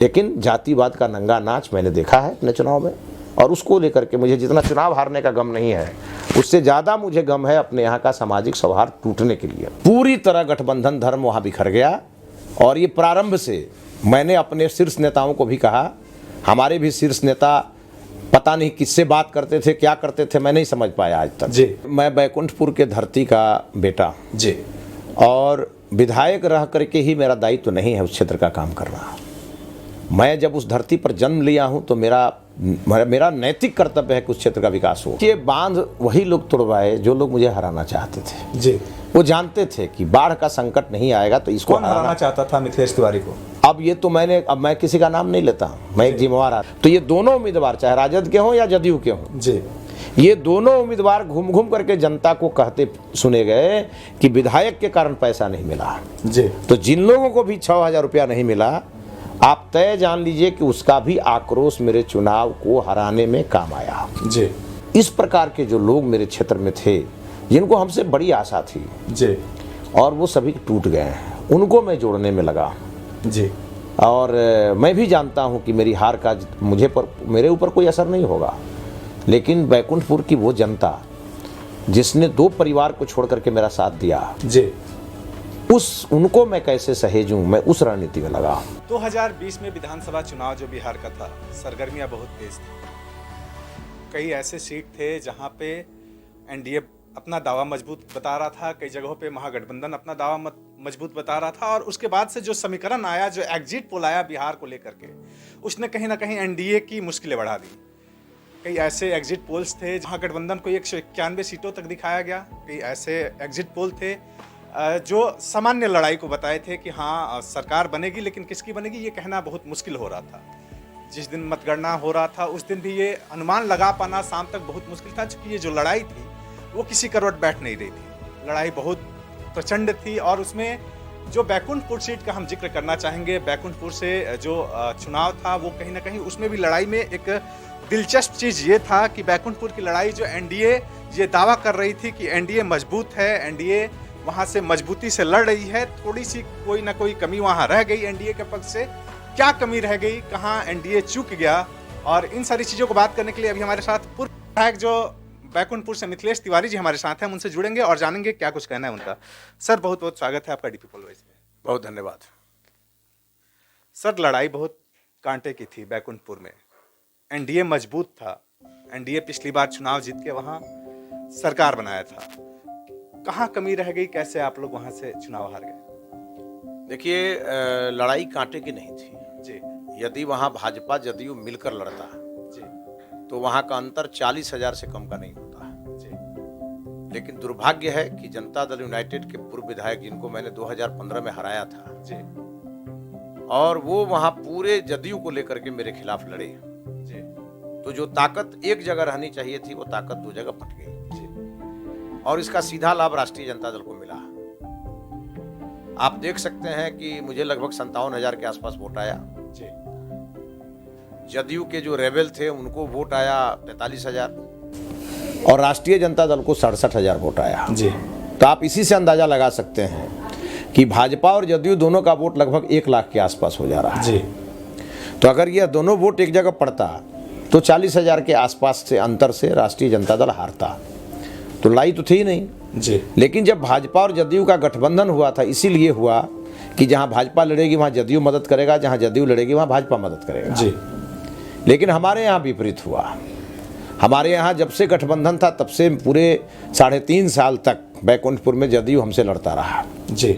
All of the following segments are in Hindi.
लेकिन जातिवाद का नंगा नाच मैंने देखा है अपने चुनाव में, और उसको लेकर के मुझे जितना चुनाव हारने का गम नहीं है, उससे ज़्यादा मुझे गम है अपने यहाँ का सामाजिक सौहार्द टूटने के लिए। पूरी तरह गठबंधन धर्म वहाँ बिखर गया। और ये प्रारंभ से मैंने अपने शीर्ष नेताओं को भी कहा, हमारे भी शीर्ष नेता पता नहीं किससे बात करते थे, क्या करते थे, मैं नहीं समझ पाया आज तक जी। मैं बैकुंठपुर के धरती का बेटा जी, और विधायक रह करके ही मेरा दायित्व तो नहीं है उस क्षेत्र का काम करना। मैं जब उस धरती पर जन्म लिया हूं तो मेरा नैतिक कर्तव्य है कि उस क्षेत्र का विकास हो। ये बांध वही लोग तोड़वाए जो लोग मुझे हराना चाहते थे। जी। वो जानते थे कि बाढ़ का संकट नहीं आएगा तो इसको कौन हराना चाहता था मिथिलेश तिवारी को? अब ये तो मैं किसी का नाम नहीं लेता, मैं एक जिम्मेवार आदमी। तो ये दोनों उम्मीदवार चाहे राजद के हों या जदयू के हों, जी, ये दोनों उम्मीदवार घूम घूम करके जनता को कहते सुने गए कि विधायक के कारण पैसा नहीं मिला। जी। तो जिन लोगों को भी 6,000 रुपया नहीं मिला, आप तय जान लीजिए कि उसका भी आक्रोश मेरे चुनाव को हराने में काम आया। जी। इस प्रकार के जो लोग मेरे क्षेत्र में थे, जिनको हमसे बड़ी आशा थी, जी, और वो सभी टूट गए हैं, उनको मैं जोड़ने में लगा। जी। और मैं भी जानता हूं कि मेरी हार का मेरे ऊपर कोई असर नहीं होगा, लेकिन बैकुंठपुर की वो जनता जिसने 2 परिवार को छोड़ करके मेरा साथ दिया, जी, उनको मैं कैसे सहेजूं, मैं उस रणनीति में लगा। 2020 में विधानसभा चुनाव जो बिहार का था, सरगर्मियां बहुत तेज थी। कई ऐसे सीट थे जहां पे एनडीए अपना दावा मजबूत बता रहा था, कई जगहों पे महागठबंधन अपना दावा मजबूत बता रहा था, और उसके बाद से जो समीकरण आया, जो एग्जिट पोल आया बिहार को लेकर के, उसने कहीं ना कहीं एनडीए की मुश्किलें बढ़ा दी। कई ऐसे एग्जिट पोल्स थे जहां गठबंधन को 191 सीटों तक दिखाया गया। कई ऐसे एग्जिट पोल थे जो सामान्य लड़ाई को बताए थे कि हाँ सरकार बनेगी, लेकिन किसकी बनेगी ये कहना बहुत मुश्किल हो रहा था। जिस दिन मतगणना हो रहा था उस दिन भी ये अनुमान लगा पाना शाम तक बहुत मुश्किल था, क्योंकि ये जो लड़ाई थी वो किसी करवट बैठ नहीं रही थी। लड़ाई बहुत प्रचंड थी, और उसमें जो बैकुंठपुर सीट का हम जिक्र करना चाहेंगे, बैकुंठपुर से जो चुनाव था वो कहीं ना कहीं उसमें भी लड़ाई में एक दिलचस्प चीज़ ये था कि बैकुंठपुर की लड़ाई जो एनडीए ये दावा कर रही थी कि एनडीए मजबूत है, एनडीए वहाँ से मजबूती से लड़ रही है, थोड़ी सी कोई ना कोई कमी वहाँ रह गई एनडीए के पक्ष से। क्या कमी रह गई, कहाँ एनडीए चूक गया, और इन सारी चीज़ों को बात करने के लिए अभी हमारे साथ पूर्व विधायक जो बैकुंठपुर से मिथिलेश तिवारी जी हमारे साथ हैं, हम उनसे जुड़ेंगे और जानेंगे क्या कुछ कहना है उनका। सर बहुत बहुत स्वागत है आपका डीपी पॉलिटिक्स में। बहुत धन्यवाद। सर लड़ाई बहुत कांटे की थी बैकुंठपुर में, एनडीए मजबूत था, एनडीए पिछली बार चुनाव जीत के वहाँ सरकार बनाया था। कहाँ कमी रह गई, कैसे आप लोग वहाँ से चुनाव हार गए? देखिए, लड़ाई कांटे की नहीं थी जी। यदि वहाँ भाजपा जदयू मिलकर लड़ता जी। तो वहाँ का अंतर 40,000 से कम का नहीं होता। जी। लेकिन दुर्भाग्य है कि जनता दल यूनाइटेड के पूर्व विधायक जिनको मैंने 2015 में हराया था, जी, और वो वहाँ पूरे जदयू को लेकर के मेरे खिलाफ लड़े, जी, तो जो ताकत एक जगह रहनी चाहिए थी वो ताकत 2 जगह बट गई, जी, और इसका सीधा लाभ राष्ट्रीय जनता दल को मिला। आप देख सकते हैं कि मुझे लगभग 57,000 के आसपास वोट आया। जी। जदयू के जो रेबेल थे उनको वोट आया 43,000, और राष्ट्रीय जनता दल को 67,000 वोट आया। जी। तो आप इसी से अंदाजा लगा सकते हैं कि भाजपा और जदयू दोनों का वोट लगभग 1 लाख के आसपास हो जा रहा है। जी। तो अगर यह दोनों वोट एक जगह पड़ता तो 40,000 के आसपास से अंतर से राष्ट्रीय जनता दल हारता। तो लड़ाई तो थी नहीं। जी। लेकिन जब भाजपा और जदयू का गठबंधन हुआ था, इसीलिए हुआ कि जहां भाजपा लड़ेगी वहां जदयू मदद करेगा, जहां जदयू लड़ेगी वहां भाजपा मदद करेगा। जी। लेकिन हमारे यहाँ विपरीत हुआ। हमारे यहाँ जब से गठबंधन था तब से पूरे 3.5 साल तक बैकुंठपुर में जदयू हमसे लड़ता रहा। जी।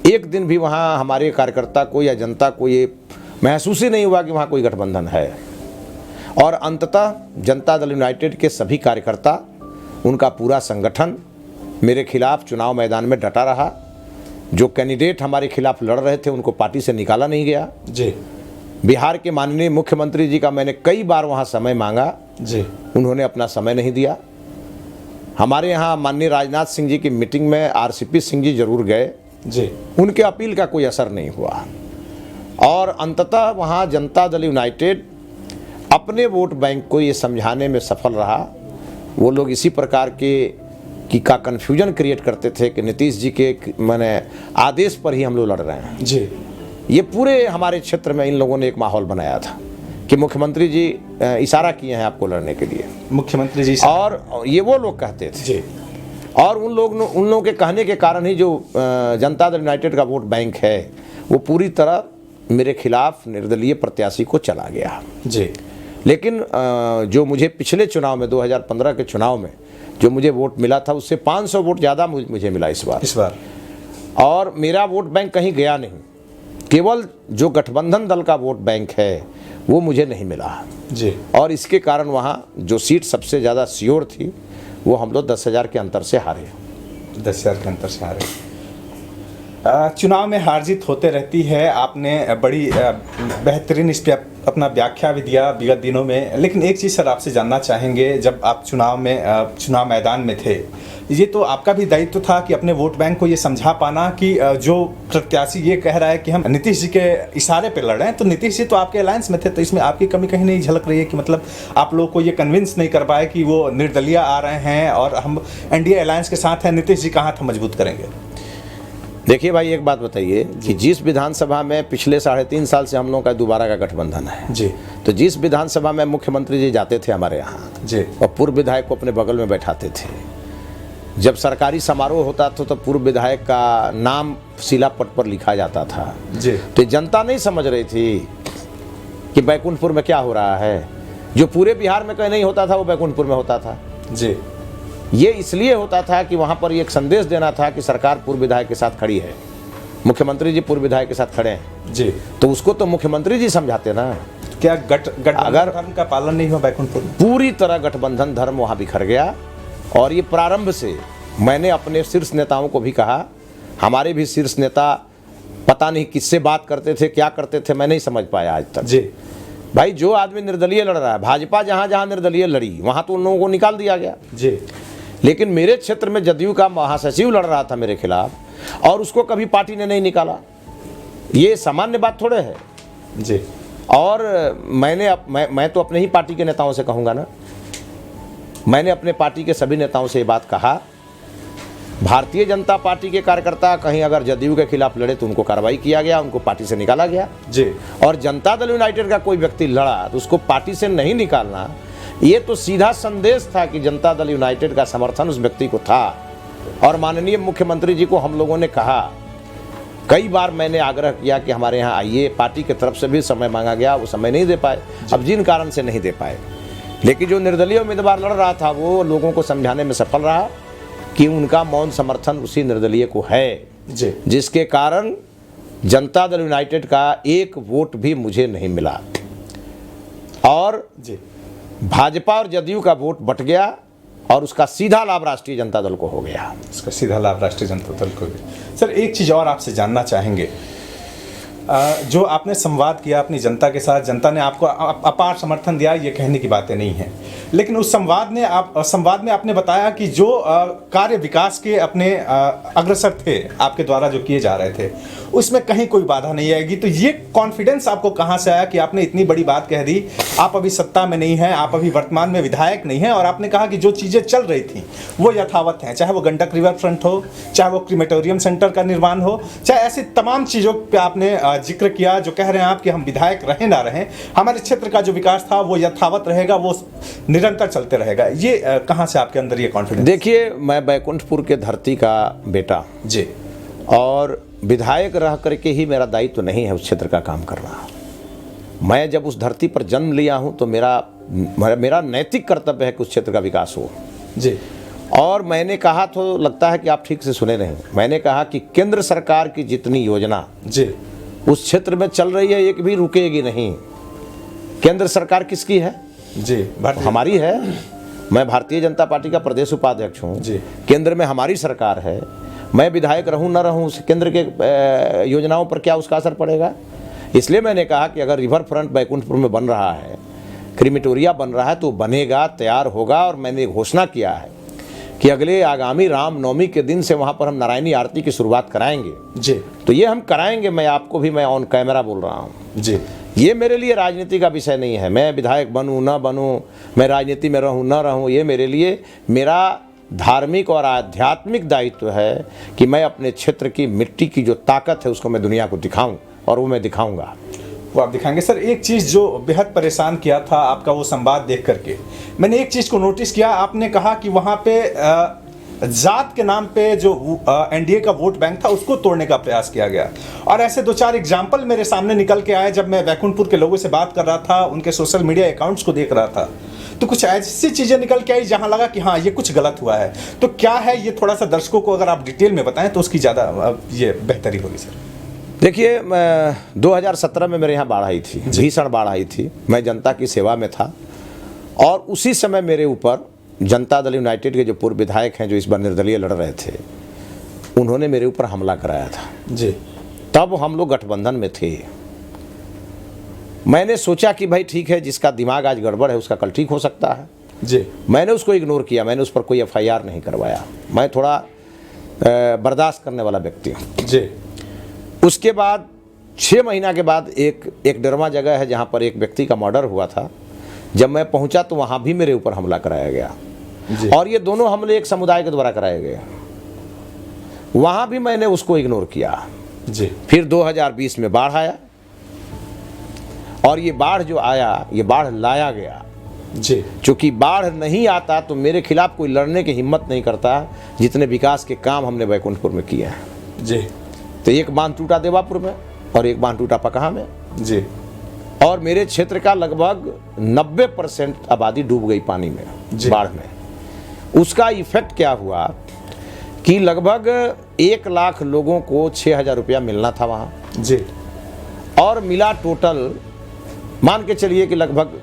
एक दिन भी वहाँ हमारे कार्यकर्ता को या जनता को ये महसूस ही नहीं हुआ कि वहाँ कोई गठबंधन है। और अंततः जनता दल यूनाइटेड के सभी कार्यकर्ता, उनका पूरा संगठन मेरे खिलाफ चुनाव मैदान में डटा रहा। जो कैंडिडेट हमारे खिलाफ लड़ रहे थे उनको पार्टी से निकाला नहीं गया। जी। बिहार के माननीय मुख्यमंत्री जी का मैंने कई बार वहाँ समय मांगा, जी, उन्होंने अपना समय नहीं दिया। हमारे यहाँ माननीय राजनाथ सिंह जी की मीटिंग में आरसीपी सिंह जी जरूर गए, जी, उनके अपील का कोई असर नहीं हुआ। और अंततः वहाँ जनता दल यूनाइटेड अपने वोट बैंक को ये समझाने में सफल रहा। वो लोग इसी प्रकार के का कन्फ्यूजन क्रिएट करते थे कि नीतीश जी के आदेश पर ही हम लोग लड़ रहे हैं। जी। ये पूरे हमारे क्षेत्र में इन लोगों ने एक माहौल बनाया था कि मुख्यमंत्री जी इशारा किए हैं आपको लड़ने के लिए, मुख्यमंत्री जी और ये वो लोग कहते थे जी। और उन लोगों के कहने के कारण ही जो जनता दल यूनाइटेड का वोट बैंक है वो पूरी तरह मेरे खिलाफ निर्दलीय प्रत्याशी को चला गया जी। लेकिन जो मुझे पिछले चुनाव में 2015 के चुनाव में जो मुझे वोट मिला था उससे 500 वोट ज़्यादा मुझे मिला इस बार। और मेरा वोट बैंक कहीं गया नहीं, केवल जो गठबंधन दल का वोट बैंक है वो मुझे नहीं मिला जी। और इसके कारण वहाँ जो सीट सबसे ज़्यादा श्योर थी वो हम लोग 10,000 के अंतर से हारे। 10,000 के अंतर से हारे। चुनाव में हार जीत होते रहती है, आपने बड़ी बेहतरीन इस पर अपना व्याख्या भी दिया विगत दिनों में। लेकिन एक चीज़ सर आपसे जानना चाहेंगे, जब आप चुनाव मैदान में थे, ये तो आपका भी दायित्व था कि अपने वोट बैंक को ये समझा पाना कि जो प्रत्याशी ये कह रहा है कि हम नीतीश जी के इशारे पे लड़ रहे हैं, तो नीतीश जी तो आपके अलायंस में थे, तो इसमें आपकी कमी कहीं नहीं झलक रही है कि मतलब आप लोग को ये कन्विंस नहीं कर पाए कि वो निर्दलीय आ रहे हैं और हम एनडीए अलायंस के साथ हैं, नीतीश जी का हाथ हम मजबूत करेंगे? देखिए भाई, एक बात बताइए कि जिस विधानसभा में पिछले 3.5 साल से हम लोगों का दोबारा का गठबंधन है जी, तो जिस विधानसभा में मुख्यमंत्री जी जाते थे हमारे यहाँ जी, और पूर्व विधायक को अपने बगल में बैठाते थे, जब सरकारी समारोह होता था तो पूर्व विधायक का नाम शिलापट पर लिखा जाता था जी। तो जनता नहीं समझ रही थी कि बैकुंठपुर में क्या हो रहा है। जो पूरे बिहार में कहीं नहीं होता था वो बैकुंठपुर में होता था जी। ये इसलिए होता था कि वहाँ पर एक संदेश देना था कि सरकार पूर्व विधायक के साथ खड़ी है, मुख्यमंत्री जी पूर्व विधायक के साथ खड़े हैं जी। तो उसको तो मुख्यमंत्री जी समझाते ना। क्या गठबंधन धर्म का पालन नहीं हुआ बैकुंठपुर में? पूरी तरह गठबंधन धर्म वहाँ बिखर गया। और ये प्रारंभ से मैंने अपने शीर्ष नेताओं को भी कहा, हमारे भी शीर्ष नेता पता नहीं किससे बात करते थे, क्या करते थे, मैं नहीं समझ पाया आज तक जी। भाई जो आदमी निर्दलीय लड़ रहा है, भाजपा जहाँ जहाँ निर्दलीय लड़ी वहाँ तो उन लोगों को निकाल दिया गया जी। लेकिन मेरे क्षेत्र में जदयू का महासचिव लड़ रहा था मेरे खिलाफ और उसको कभी पार्टी ने नहीं निकाला। ये सामान्य बात थोड़े है जी। और मैं तो अपने ही पार्टी के नेताओं से कहूँगा ना, मैंने अपने पार्टी के सभी नेताओं से ये बात कहा, भारतीय जनता पार्टी के कार्यकर्ता कहीं अगर जदयू के खिलाफ लड़े तो उनको कार्रवाई किया गया, उनको पार्टी से निकाला गया जी। और जनता दल यूनाइटेड का कोई व्यक्ति लड़ा तो उसको पार्टी से नहीं निकालना, ये तो सीधा संदेश था कि जनता दल यूनाइटेड का समर्थन उस व्यक्ति को था। और माननीय मुख्यमंत्री जी को हम लोगों ने कहा, कई बार मैंने आग्रह किया कि हमारे यहाँ आइए, पार्टी की तरफ से भी समय मांगा गया, वो समय नहीं दे पाए, अब जिन कारण से नहीं दे पाए। लेकिन जो निर्दलीय उम्मीदवार लड़ रहा था वो लोगों को समझाने में सफल रहा कि उनका मौन समर्थन उसी निर्दलीय को है जी। जिसके कारण जनता दल यूनाइटेड का एक वोट भी मुझे नहीं मिला और जी। भाजपा और जदयू का वोट बट गया और उसका सीधा लाभ राष्ट्रीय जनता दल को हो गया। उसका सीधा लाभ राष्ट्रीय जनता दल को भी। सर एक चीज़ और आपसे जानना चाहेंगे, जो आपने संवाद किया अपनी जनता के साथ, जनता ने आपको अपार समर्थन दिया, ये कहने की बातें नहीं है, लेकिन उस संवाद में आपने बताया कि जो कार्य विकास के अपने अग्रसर थे आपके द्वारा जो किए जा रहे थे उसमें कहीं कोई बाधा नहीं आएगी। तो ये कॉन्फिडेंस आपको कहाँ से आया कि आपने इतनी बड़ी बात कह दी? आप अभी सत्ता में नहीं हैं, आप अभी वर्तमान में विधायक नहीं हैं और आपने कहा कि जो चीज़ें चल रही थी वो यथावत हैं, चाहे वो गंडक रिवर फ्रंट हो, चाहे वो क्रीमेटोरियम सेंटर का निर्माण हो, चाहे ऐसी तमाम चीज़ों पर आपने जिक्र किया जो कह रहे हैं आप कि हम विधायक रहें ना रहें, हमारे क्षेत्र का जो विकास था वो यथावत रहेगा, वो निरंतर चलते रहेगा। ये कहाँ से आपके अंदर ये कॉन्फिडेंस? देखिए, मैं बैकुंठपुर के धरती का बेटा जी, और विधायक रह करके ही मेरा दायित्व तो नहीं है उस क्षेत्र का काम करना। मैं जब उस धरती पर जन्म लिया हूँ तो मेरा नैतिक कर्तव्य है कि उस क्षेत्र का विकास हो जी। और मैंने कहा, तो लगता है कि आप ठीक से सुने नहीं, मैंने कहा कि केंद्र सरकार की जितनी योजना जी उस क्षेत्र में चल रही है एक भी रुकेगी नहीं। केंद्र सरकार किसकी है? जी, हमारी है। मैं भारतीय जनता पार्टी का प्रदेश उपाध्यक्ष हूँ जी। केंद्र में हमारी सरकार है। मैं विधायक रहूँ न रहूँ, उस केंद्र के योजनाओं पर क्या उसका असर पड़ेगा? इसलिए मैंने कहा कि अगर रिवर फ्रंट बैकुंठपुर में बन रहा है, क्रीमेटोरिया बन रहा है तो बनेगा, तैयार होगा। और मैंने घोषणा किया है कि अगले आगामी रामनवमी के दिन से वहाँ पर हम नारायणी आरती की शुरुआत कराएंगे जी। तो ये हम कराएंगे। मैं आपको भी, मैं ऑन कैमरा बोल रहा हूँ जी। ये मेरे लिए राजनीति का विषय नहीं है। मैं विधायक बनूं न बनूं, मैं राजनीति में रहूं न रहूं, ये मेरे लिए मेरा धार्मिक और आध्यात्मिक दायित्व है कि मैं अपने क्षेत्र की मिट्टी की जो ताकत है उसको मैं दुनिया को दिखाऊं। और वो मैं दिखाऊंगा। वो आप दिखाएंगे सर। एक चीज़ जो बेहद परेशान किया था आपका वो संवाद देख करके, मैंने एक चीज़ को नोटिस किया, आपने कहा कि वहाँ पे जात के नाम पे जो एनडीए का वोट बैंक था उसको तोड़ने का प्रयास किया गया। और ऐसे 2-4 एग्जाम्पल मेरे सामने निकल के आए जब मैं बैकुंठपुर के लोगों से बात कर रहा था, उनके सोशल मीडिया अकाउंट्स को देख रहा था, तो कुछ ऐसी चीज़ें निकल के आई जहां लगा कि हाँ ये कुछ गलत हुआ है। तो क्या है ये, थोड़ा सा दर्शकों को अगर आप डिटेल में बताएं तो उसकी ज़्यादा ये बेहतरी होगी सर। देखिए, 2017 में मेरे यहाँ बाढ़ आई थी, भीषण बाढ़ आई थी। मैं जनता की सेवा में था और उसी समय मेरे ऊपर जनता दल यूनाइटेड के जो पूर्व विधायक हैं जो इस बार निर्दलीय लड़ रहे थे, उन्होंने मेरे ऊपर हमला कराया था जी। तब हम लोग गठबंधन में थे। मैंने सोचा कि भाई ठीक है, जिसका दिमाग आज गड़बड़ है उसका कल ठीक हो सकता है जी। मैंने उसको इग्नोर किया, मैंने उस पर कोई एफआईआर नहीं करवाया। मैं थोड़ा बर्दाश्त करने वाला व्यक्ति हूँ जी। उसके बाद 6 महीना के बाद एक डरमा जगह है जहाँ पर एक व्यक्ति का मर्डर हुआ था। जब मैं पहुँचा तो वहाँ भी मेरे ऊपर हमला कराया गया जी। और ये दोनों हमले एक समुदाय के द्वारा कराए गए। वहाँ भी मैंने उसको इग्नोर किया जी। फिर 2020 में बाढ़ आया और ये बाढ़ जो आया, ये बाढ़ लाया गया जी। चूँकि बाढ़ नहीं आता तो मेरे खिलाफ कोई लड़ने की हिम्मत नहीं करता। जितने विकास के काम हमने बैकुंठपुर में किए हैं जी। तो एक बांध टूटा देवापुर में और एक बांध टूटा पकहा में जी। और मेरे क्षेत्र का लगभग 90% आबादी डूब गई पानी में, बाढ़ में। उसका इफेक्ट क्या हुआ कि लगभग 1 लाख लोगों को 6,000 रुपया मिलना था वहाँ जी। और मिला टोटल, मान के चलिए कि लगभग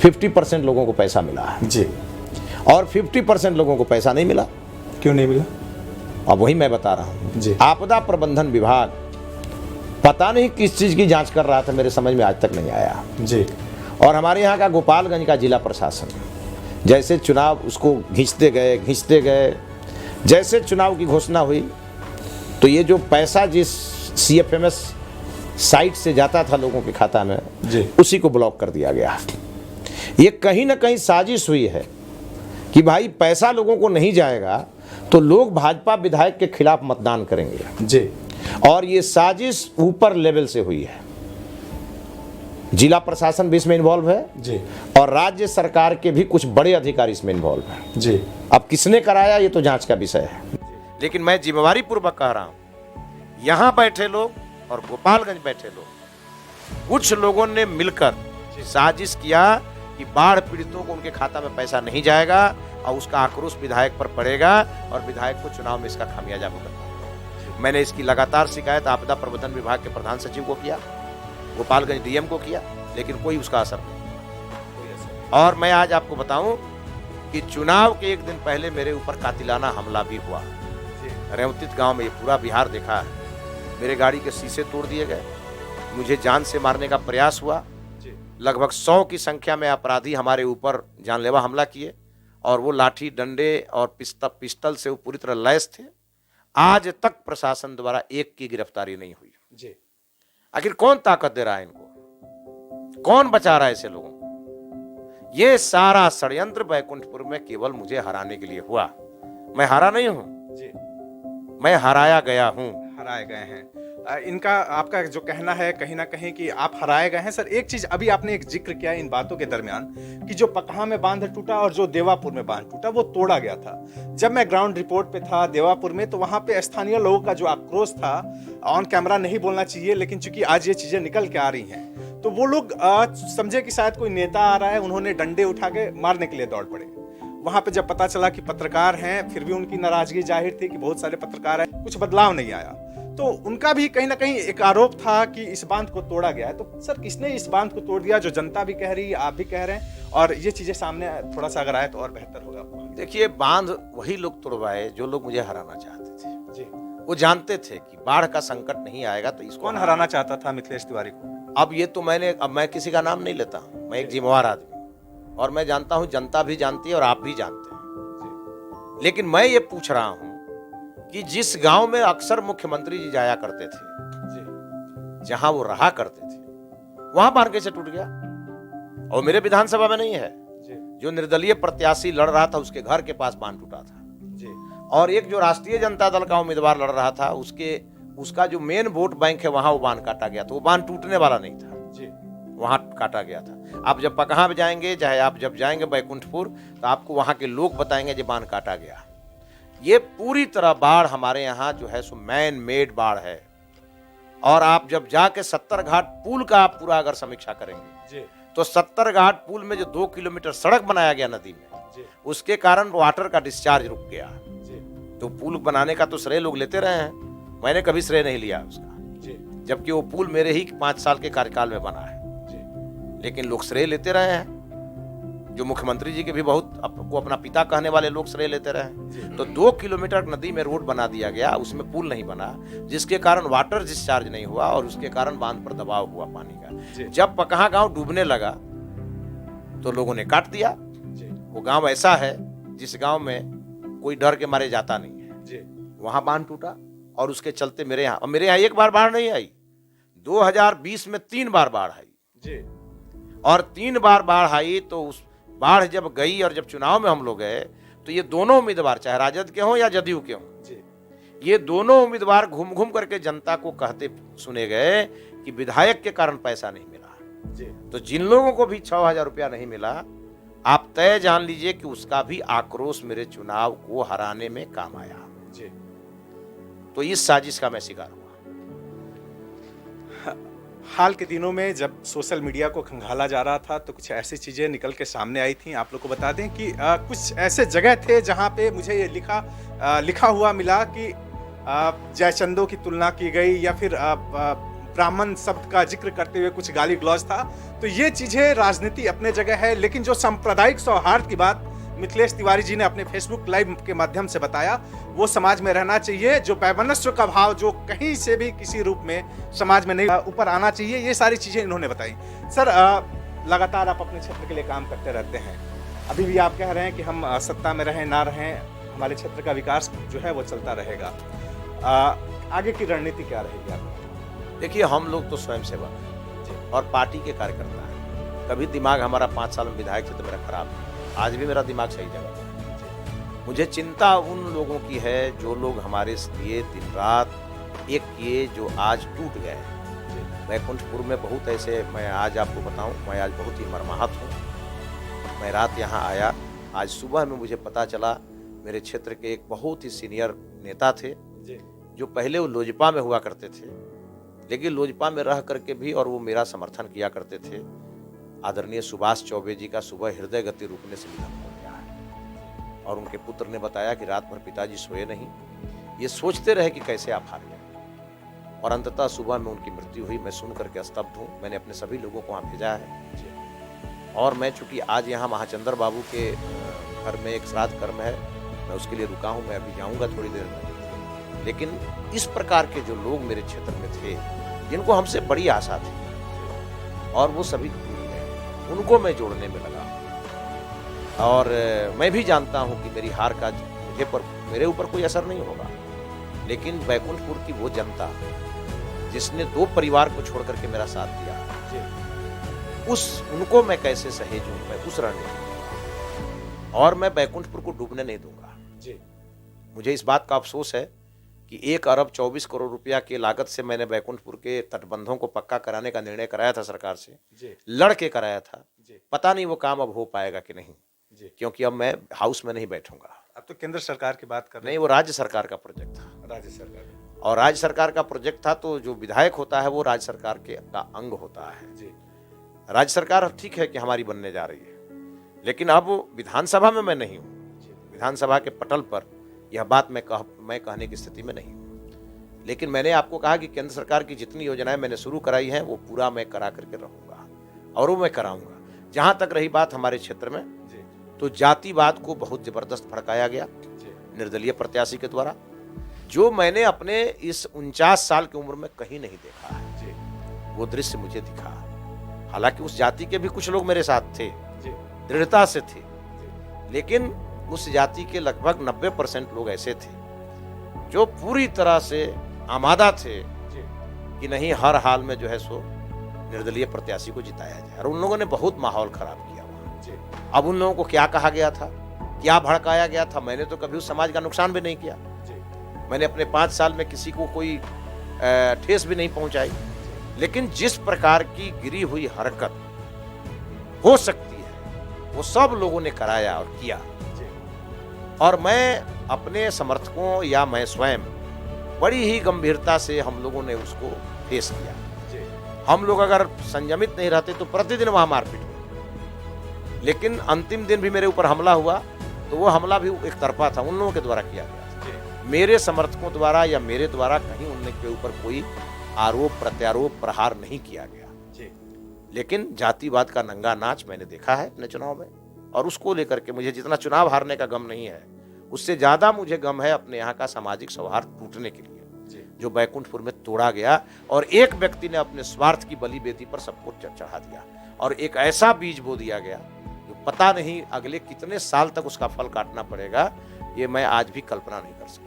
50% लोगों को पैसा मिला है जी। और 50% लोगों को पैसा नहीं मिला। क्यों नहीं मिला? अब वही मैं बता रहा हूँ जी। आपदा प्रबंधन विभाग पता नहीं किस चीज़ की जांच कर रहा था, मेरे समझ में आज तक नहीं आया जी। और हमारे यहाँ का गोपालगंज का जिला प्रशासन जैसे चुनाव उसको घिंचते गए। जैसे चुनाव की घोषणा हुई तो ये जो पैसा जिस CFMS साइट से जाता था लोगों के खाता में जी। उसी को ब्लॉक कर दिया गया। ये कहीं ना कहीं साजिश हुई है कि भाई पैसा लोगों को नहीं जाएगा तो लोग भाजपा विधायक के खिलाफ मतदान करेंगे जी। और ये साजिश ऊपर लेवल से हुई है। जिला प्रशासन भी इसमें इन्वॉल्व है जी। और राज्य सरकार के भी कुछ बड़े अधिकारी इसमें इन्वॉल्व हैं जी। अब किसने कराया ये तो जांच का विषय है, लेकिन मैं जिम्मेवारी पूर्वक कह रहा हूं, यहाँ बैठे लोग और गोपालगंज बैठे लोग, कुछ लोगों ने मिलकर साजिश किया कि बाढ़ पीड़ितों को उनके खाता में पैसा नहीं जाएगा और उसका आक्रोश विधायक पर पड़ेगा और विधायक को चुनाव में इसका खामियाजा भुगतना। मैंने इसकी लगातार शिकायत आपदा प्रबंधन विभाग के प्रधान सचिव को किया, गोपालगंज DM को किया, लेकिन कोई उसका असर नहीं। और मैं आज आपको बताऊं कि चुनाव के एक दिन पहले मेरे ऊपर कातिलाना हमला भी हुआ। रेवतित गांव में, ये पूरा बिहार देखा है। मेरे गाड़ी के शीशे तोड़ दिए गए, मुझे जान से मारने का प्रयास हुआ। लगभग 100 की संख्या में अपराधी हमारे ऊपर जानलेवा हमला किए और वो लाठी डंडे और पिस्टल से वो पूरी तरह लैस थे। आज तक प्रशासन द्वारा एक की गिरफ्तारी नहीं हुई जी। आखिर कौन ताकत दे रहा है इनको, कौन बचा रहा है ऐसे लोगों को? ये सारा षड्यंत्र बैकुंठपुर में केवल मुझे हराने के लिए हुआ। मैं हारा नहीं हूं जी, मैं हराया गया हूं। हराए गए हैं। इनका आपका जो कहना है कहीं ना कहीं कि आप हराए गए हैं। सर एक चीज अभी आपने एक जिक्र किया इन बातों के दरमियान कि जो पकहा में बांध टूटा और जो देवापुर में बांध टूटा वो तोड़ा गया था। जब मैं ग्राउंड रिपोर्ट पे था देवापुर में तो वहां पे स्थानीय लोगों का जो आक्रोश था, ऑन कैमरा नहीं बोलना चाहिए लेकिन चूंकि आज ये चीजें निकल के आ रही हैं तो वो लोग समझे कि शायद कोई नेता आ रहा है, उन्होंने डंडे उठा के मारने के लिए दौड़ पड़े। वहां पे जब पता चला कि पत्रकार हैं, फिर भी उनकी नाराजगी जाहिर थी कि बहुत सारे पत्रकार हैं, कुछ बदलाव नहीं आया। तो उनका भी कहीं ना कहीं एक आरोप था कि इस बांध को तोड़ा गया है। तो सर किसने इस बांध को तोड़ दिया, जो जनता भी कह रही है, आप भी कह रहे हैं, और ये चीजें सामने थोड़ा सा अगर आए तो और बेहतर होगा। देखिए, बांध वही लोग तोड़वाए जो लोग मुझे हराना चाहते थे जी। वो जानते थे कि बाढ़ का संकट नहीं आएगा तो इसको कौन हराना चाहता था मिथिलेश तिवारी को? अब ये तो मैं किसी का नाम नहीं लेता, मैं एक जिम्मेवार आदमी और मैं जानता हूँ, जनता भी जानती है और आप भी जानते हैं। लेकिन मैं ये पूछ रहा हूँ कि जिस गांव में अक्सर मुख्यमंत्री जी जाया करते थे जी, जहां वो रहा करते थे, वहां बांध कैसे टूट गया? और मेरे विधानसभा में नहीं है जी। जो निर्दलीय प्रत्याशी लड़ रहा था उसके घर के पास बांध टूटा था जी। और एक जो राष्ट्रीय जनता दल का उम्मीदवार लड़ रहा था उसका जो मेन वोट बैंक है वहां वो बांध काटा गया था। वो बांध टूटने वाला नहीं था, वहां काटा गया था। आप जब कहाँ भी जाएंगे, चाहे आप जब जाएंगे बैकुंठपुर, तो आपको वहां के लोग बताएंगे जो बांध काटा गया। ये पूरी तरह बाढ़ हमारे यहाँ जो है सो मैन मेड बाढ़ है। और आप जब जाके 70 घाट पुल का आप पूरा अगर समीक्षा करेंगे तो 70 घाट पुल में जो 2 किलोमीटर सड़क बनाया गया नदी में, उसके कारण वाटर का डिस्चार्ज रुक गया। तो पुल बनाने का तो श्रेय लोग लेते रहे हैं, मैंने कभी श्रेय नहीं लिया उसका, जबकि वो पुल मेरे ही 5 साल के कार्यकाल में बना है। लेकिन लोग श्रेय लेते रहे हैं, जो मुख्यमंत्री जी के भी बहुत को अपना पिता कहने वाले लोग श्रेय लेते रहे। तो 2 किलोमीटर नदी में रोड बना दिया गया, उसमें पुल नहीं बना, जिसके कारण वाटर डिस्चार्ज नहीं हुआ और उसके कारण बांध पर दबाव हुआ पानी का। जब पकहा गांव डूबने लगा तो लोगों ने काट दिया। वो गांव ऐसा है जिस गांव में कोई डर के मारे जाता नहीं है। वहां बांध टूटा और उसके चलते मेरे यहाँ एक बार बाढ़ नहीं आई, 2020 में 3 बार बाढ़ आई। और 3 बार बाढ़ आई तो उस बाढ़ जब गई और जब चुनाव में हम लोग गए तो ये दोनों उम्मीदवार, चाहे राजद के हों या जदयू के हों, ये दोनों उम्मीदवार घूम घूम करके जनता को कहते सुने गए कि विधायक के कारण पैसा नहीं मिला। तो जिन लोगों को भी 6,000 रुपया नहीं मिला, आप तय जान लीजिए कि उसका भी आक्रोश मेरे चुनाव को हराने में काम आया। तो इस साजिश का मैं शिकार हुआ। हाल के दिनों में जब सोशल मीडिया को खंगाला जा रहा था तो कुछ ऐसी चीज़ें निकल के सामने आई थी। आप लोग को बता दें कि कुछ ऐसे जगह थे जहां पे मुझे ये लिखा हुआ मिला कि जयचंदों की तुलना की गई या फिर ब्राह्मण शब्द का जिक्र करते हुए कुछ गाली गलौज था। तो ये चीज़ें राजनीति अपने जगह है, लेकिन जो सांप्रदायिक सौहार्द की बात मिथिलेश तिवारी जी ने अपने फेसबुक लाइव के माध्यम से बताया, वो समाज में रहना चाहिए। जो वैमनस्य का भाव जो कहीं से भी किसी रूप में समाज में नहीं ऊपर आना चाहिए, ये सारी चीज़ें इन्होंने बताई। सर, लगातार आप अपने क्षेत्र के लिए काम करते रहते हैं, अभी भी आप कह रहे हैं कि हम सत्ता में रहें ना रहें, हमारे क्षेत्र का विकास जो है वो चलता रहेगा। आगे की रणनीति क्या रहेगी आपकी? देखिए, हम लोग तो स्वयंसेवक और पार्टी के कार्यकर्ता हैं। कभी दिमाग हमारा 5 साल में विधायक क्षेत्र मेरा खराब है, आज भी मेरा दिमाग सही जगह है। मुझे चिंता उन लोगों की है जो लोग हमारे लिए दिन रात एक किए, जो आज टूट गए। बैकुंठपुर में बहुत ऐसे, मैं आज आपको बताऊं, मैं आज बहुत ही मर्माहत हूं। मैं रात यहां आया, आज सुबह में मुझे पता चला मेरे क्षेत्र के एक बहुत ही सीनियर नेता थे, जो पहले वो लोजपा में हुआ करते थे, लेकिन लोजपा में रह करके भी और वो मेरा समर्थन किया करते थे। आदरणीय सुभाष चौबे जी का सुबह हृदय गति रुकने से निधन हो गया है। और उनके पुत्र ने बताया कि रात भर पिताजी सोए नहीं, ये सोचते रहे कि कैसे आप हार गए। और अंततः सुबह में उनकी मृत्यु हुई। मैं सुन करके स्तब्ध हूँ। मैंने अपने सभी लोगों को वहाँ भेजा है। और मैं चूंकि आज यहाँ महाचंद्र बाबू के घर में एक श्राद्ध कर्म है, मैं उसके लिए रुका हूँ। मैं अभी जाऊँगा थोड़ी देर में। लेकिन इस प्रकार के जो लोग मेरे क्षेत्र में थे, जिनको हमसे बड़ी आशा थी और वो सभी उनको मैं जोड़ने में लगा। और मैं भी जानता हूं कि मेरी हार का मेरे ऊपर कोई असर नहीं होगा, लेकिन बैकुंठपुर की वो जनता जिसने 2 परिवार को छोड़ करके मेरा साथ दिया, उनको मैं कैसे सहेजूं, मैं उस रणनीति, और मैं बैकुंठपुर को डूबने नहीं दूंगा। मुझे इस बात का अफसोस है कि 1 अरब 24 करोड़ रुपया की लागत से मैंने बैकुंठपुर के तटबंधों को पक्का कराने का निर्णय कराया था सरकार से, लड़ के कराया था। पता नहीं वो काम अब हो पाएगा कि नहीं, क्योंकि अब मैं हाउस में नहीं बैठूंगा। अब तो केंद्र सरकार की बात कर रहे हैं। नहीं, वो राज्य सरकार का प्रोजेक्ट था। राज्य सरकार, और राज्य सरकार का प्रोजेक्ट था, तो जो विधायक होता है वो राज्य सरकार का अंग होता है। राज्य सरकार ठीक है कि हमारी बनने जा रही है, लेकिन अब विधानसभा में मैं नहीं हूँ। विधानसभा के पटल पर यह बात मैं कहने की स्थिति में नहीं हूँ। लेकिन मैंने आपको कहा कि केंद्र सरकार की जितनी योजनाएं मैंने शुरू कराई हैं, वो पूरा मैं करा करके रहूँगा और वो मैं कराऊँगा। जहाँ तक रही बात हमारे क्षेत्र में, तो जातिवाद को बहुत ज़बरदस्त भड़काया गया निर्दलीय प्रत्याशी के द्वारा, जो मैंने अपने इस 49 साल की उम्र में कहीं नहीं देखा है। वो दृश्य मुझे दिखा। हालांकि उस जाति के भी कुछ लोग मेरे साथ थे, दृढ़ता से थे, लेकिन उस जाति के लगभग 90% लोग ऐसे थे जो पूरी तरह से आमादा थे कि नहीं, हर हाल में जो है सो निर्दलीय प्रत्याशी को जिताया जाए। और उन लोगों ने बहुत माहौल खराब किया वहाँ। अब उन लोगों को क्या कहा गया था, क्या भड़काया गया था, मैंने तो कभी उस समाज का नुकसान भी नहीं किया। मैंने अपने 5 साल में किसी को कोई ठेस भी नहीं पहुंचाई, लेकिन जिस प्रकार की गिरी हुई हरकत हो सकती है वो सब लोगों ने कराया और किया। और मैं अपने समर्थकों या मैं स्वयं बड़ी ही गंभीरता से हम लोगों ने उसको फेस किया। हम लोग अगर संयमित नहीं रहते तो प्रतिदिन वहां मारपीट होती, लेकिन अंतिम दिन भी मेरे ऊपर हमला हुआ तो वो हमला भी एक तरफा था, उन लोगों के द्वारा किया गया। मेरे समर्थकों द्वारा या मेरे द्वारा कहीं उनके ऊपर कोई आरोप प्रत्यारोप प्रहार नहीं किया गया। लेकिन जातिवाद का नंगा नाच मैंने देखा है अपने चुनाव में, और उसको लेकर के मुझे जितना चुनाव हारने का गम नहीं है, उससे ज्यादा मुझे गम है अपने यहाँ का सामाजिक सौहार्द टूटने के लिए, जो बैकुंठपुर में तोड़ा गया और एक व्यक्ति ने अपने स्वार्थ की बलि बेदी पर सबको चढ़ा दिया और एक ऐसा बीज बो दिया गया जो पता नहीं अगले कितने साल तक उसका फल काटना पड़ेगा, ये मैं आज भी कल्पना नहीं कर सकता।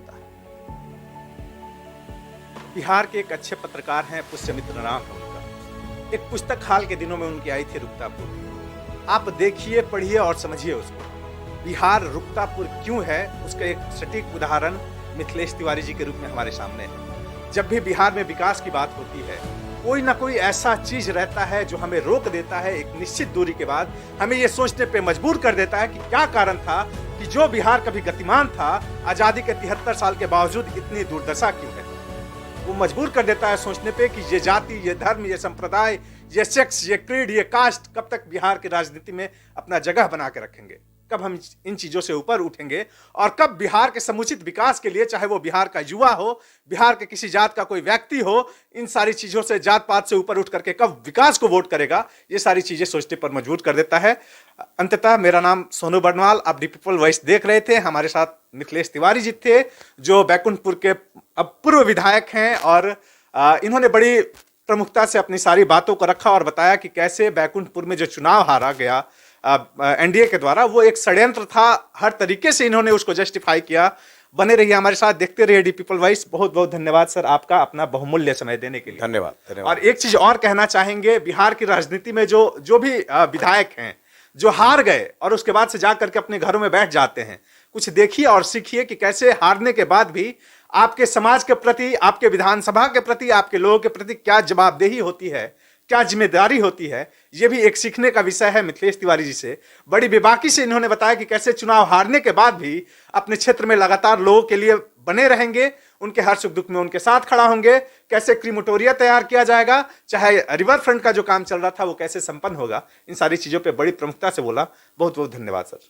बिहार के एक अच्छे पत्रकार हैं, पुष्यमित्र नाम है उनका। एक पुस्तक हाल के दिनों में उनकी आई थी रुकतापुर। आप देखिए, पढ़िए और समझिए उसको। बिहार रुकतापुर क्यों है, उसका एक सटीक उदाहरण मिथिलेश तिवारी जी के रूप में हमारे सामने है। जब भी बिहार में विकास की बात होती है, कोई ना कोई ऐसा चीज रहता है जो हमें रोक देता है, एक निश्चित दूरी के बाद हमें ये सोचने पे मजबूर कर देता है कि क्या कारण था कि जो बिहार कभी गतिमान था, आजादी के 73 साल के बावजूद इतनी दुर्दशा क्यों है। वो मजबूर कर देता है सोचने पे कि ये जाति, ये धर्म, ये संप्रदाय, ये सेक्स, ये क्रीड, ये कास्ट कब तक बिहार की राजनीति में अपना जगह बना के रखेंगे, कब हम इन चीजों से ऊपर उठेंगे और कब बिहार के समुचित विकास के लिए, चाहे वो बिहार का युवा हो, बिहार के किसी जात का कोई व्यक्ति हो, इन सारी चीजों से, जात पात से ऊपर उठ करके कब विकास को वोट करेगा, ये सारी चीजें सोचने पर मजबूर कर देता है। अंततः मेरा नाम सोनू बर्नवाल, आप दी पीपल वॉइस देख रहे थे। हमारे साथ मिथिलेश तिवारी जी थे जो बैकुंठपुर के अब पूर्व विधायक हैं और इन्होंने बड़ी प्रमुखता से अपनी सारी बातों को रखा और बताया कि कैसे बैकुंठपुर में जो चुनाव हारा गया एनडीए के द्वारा, वो एक षड्यंत्र था। हर तरीके से इन्होंने उसको जस्टिफाई किया। बने रहिए हमारे साथ, देखते रहिए दी पीपल वॉइस। बहुत बहुत धन्यवाद सर आपका अपना बहुमूल्य समय देने के लिए। धन्यवाद। और एक चीज और कहना चाहेंगे, बिहार की राजनीति में जो भी विधायक हैं जो हार गए और उसके बाद से जा करके अपने घरों में बैठ जाते हैं, कुछ देखिए और सीखिए कि कैसे हारने के बाद भी आपके समाज के प्रति, आपके विधानसभा के प्रति, आपके लोगों के प्रति क्या जवाबदेही होती है, क्या जिम्मेदारी होती है। यह भी एक सीखने का विषय है मिथिलेश तिवारी जी से। बड़ी बेबाकी से इन्होंने बताया कि कैसे चुनाव हारने के बाद भी अपने क्षेत्र में लगातार लोगों के लिए बने रहेंगे, उनके हर सुख दुख में उनके साथ खड़ा होंगे, कैसे क्रीमेटोरिया तैयार किया जाएगा, चाहे रिवर फ्रंट का जो काम चल रहा था वो कैसे संपन्न होगा। इन सारी चीजों पे बड़ी प्रमुखता से बोला। बहुत बहुत धन्यवाद सर।